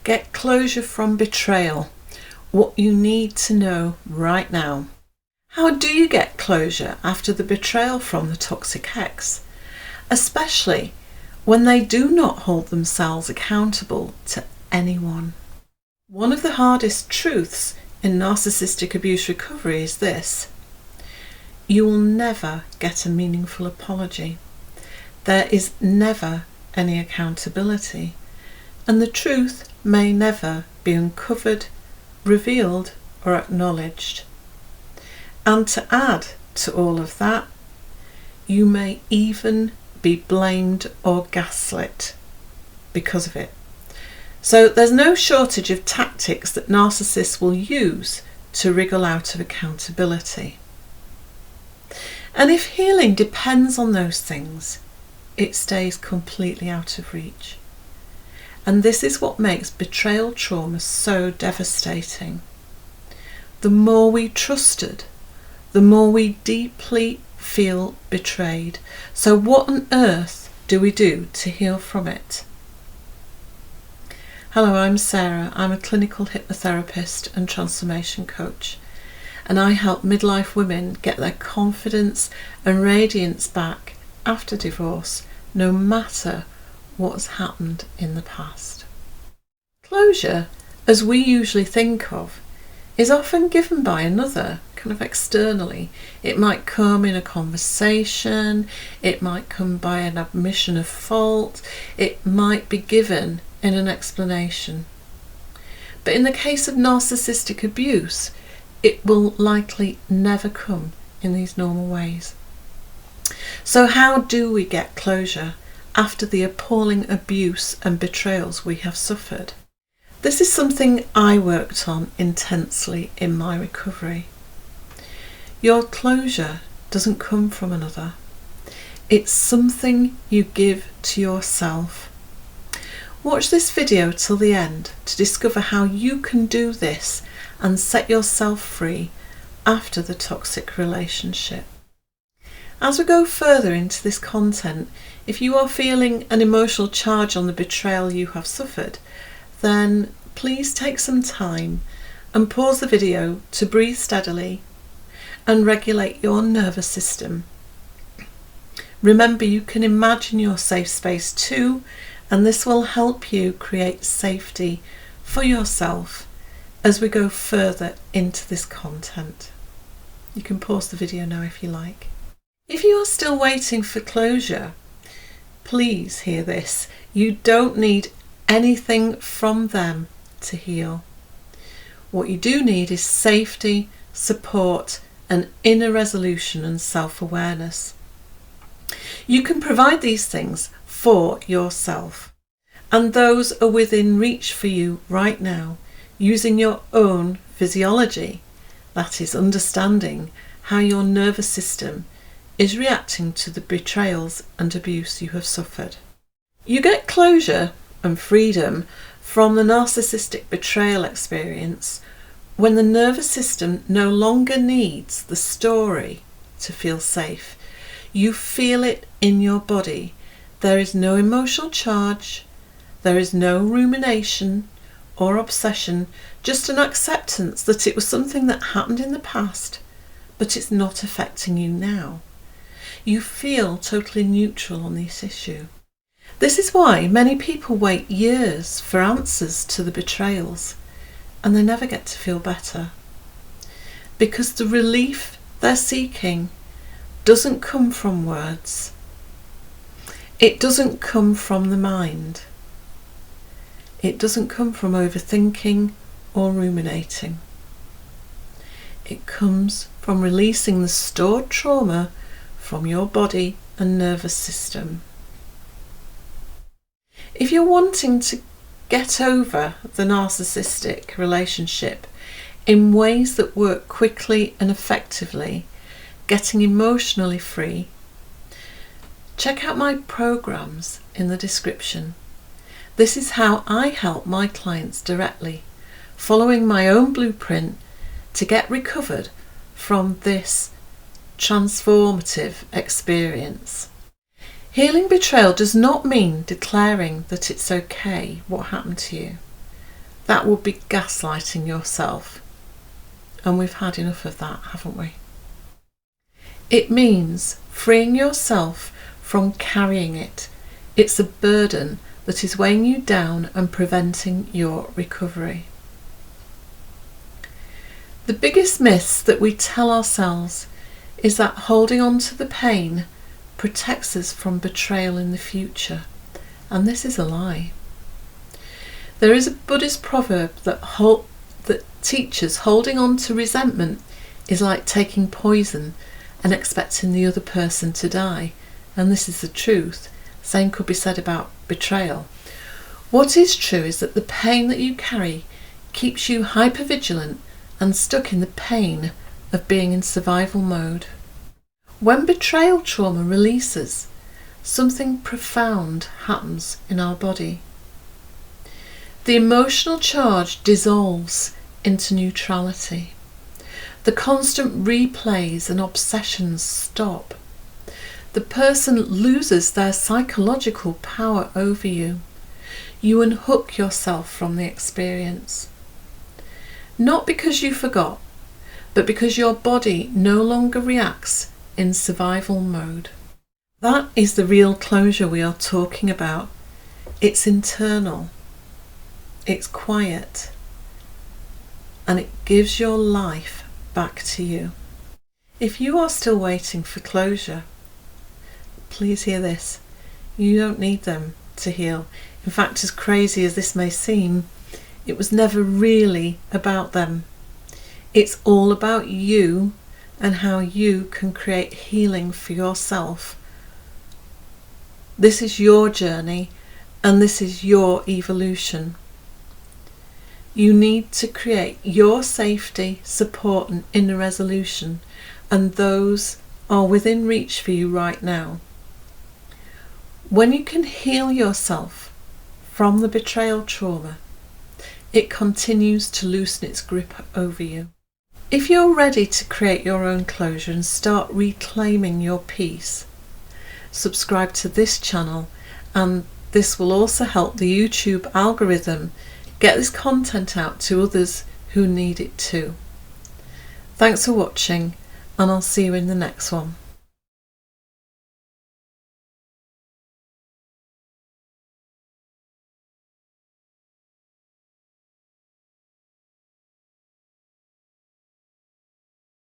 Get closure from betrayal. What you need to know right now. How do you get closure after the betrayal from the toxic ex? Especially when they do not hold themselves accountable to anyone. One of the hardest truths in narcissistic abuse recovery is this: you will never get a meaningful apology. There is never any accountability, and the truth may never be uncovered, revealed, or acknowledged. And to add to all of that, you may even be blamed or gaslit because of it. So there's no shortage of tactics that narcissists will use to wriggle out of accountability. And if healing depends on those things, it stays completely out of reach. And this is what makes betrayal trauma so devastating. The more we trusted, the more we deeply feel betrayed. So what on earth do we do to heal from it? Hello, I'm Sarah. I'm a clinical hypnotherapist and transformation coach, and I help midlife women get their confidence and radiance back after divorce, no matter what's happened in the past. Closure, as we usually think of, is often given by another, kind of externally. It might come in a conversation, it might come by an admission of fault, it might be given in an explanation. But in the case of narcissistic abuse, it will likely never come in these normal ways. So how do we get closure after the appalling abuse and betrayals we have suffered? This is something I worked on intensely in my recovery. Your closure doesn't come from another. It's something you give to yourself. Watch this video till the end to discover how you can do this and set yourself free after the toxic relationship. As we go further into this content, if you are feeling an emotional charge on the betrayal you have suffered, then please take some time and pause the video to breathe steadily and regulate your nervous system. Remember, you can imagine your safe space too, and this will help you create safety for yourself as we go further into this content. You can pause the video now if you like. If you are still waiting for closure, please hear this. You don't need anything from them to heal. What you do need is safety, support, and inner resolution and self-awareness. You can provide these things for yourself, and those are within reach for you right now, using your own physiology, that is, understanding how your nervous system is reacting to the betrayals and abuse you have suffered. You get closure and freedom from the narcissistic betrayal experience when the nervous system no longer needs the story to feel safe. You feel it in your body. There is no emotional charge, there is no rumination or obsession, just an acceptance that it was something that happened in the past, but it's not affecting you now. You feel totally neutral on this issue. This is why many people wait years for answers to the betrayals, and they never get to feel better. Because the relief they're seeking doesn't come from words. It doesn't come from the mind. It doesn't come from overthinking or ruminating. It comes from releasing the stored trauma from your body and nervous system. If you're wanting to get over the narcissistic relationship in ways that work quickly and effectively, getting emotionally free, check out my programs in the description. This is how I help my clients directly, following my own blueprint to get recovered from this transformative experience. Healing betrayal does not mean declaring that it's okay what happened to you. That would be gaslighting yourself. And we've had enough of that, haven't we? It means freeing yourself from carrying it. It's a burden that is weighing you down and preventing your recovery. The biggest myths that we tell ourselves is that holding on to the pain protects us from betrayal in the future, and this is a lie. There is a Buddhist proverb that teaches holding on to resentment is like taking poison and expecting the other person to die, and this is the truth. Same could be said about betrayal. What is true is that the pain that you carry keeps you hypervigilant and stuck in the pain of being in survival mode. When betrayal trauma releases, something profound happens in our body. The emotional charge dissolves into neutrality. The constant replays and obsessions stop. The person loses their psychological power over you. You unhook yourself from the experience. Not because you forgot, but because your body no longer reacts in survival mode. That is the real closure we are talking about. It's internal, it's quiet, and it gives your life back to you. If you are still waiting for closure, please hear this. You don't need them to heal. In fact, as crazy as this may seem, it was never really about them. It's all about you and how you can create healing for yourself. This is your journey and this is your evolution. You need to create your safety, support and inner resolution, and those are within reach for you right now. When you can heal yourself from the betrayal trauma, it continues to loosen its grip over you. If you're ready to create your own closure and start reclaiming your peace, subscribe to this channel, and this will also help the YouTube algorithm get this content out to others who need it too. Thanks for watching, and I'll see you in the next one.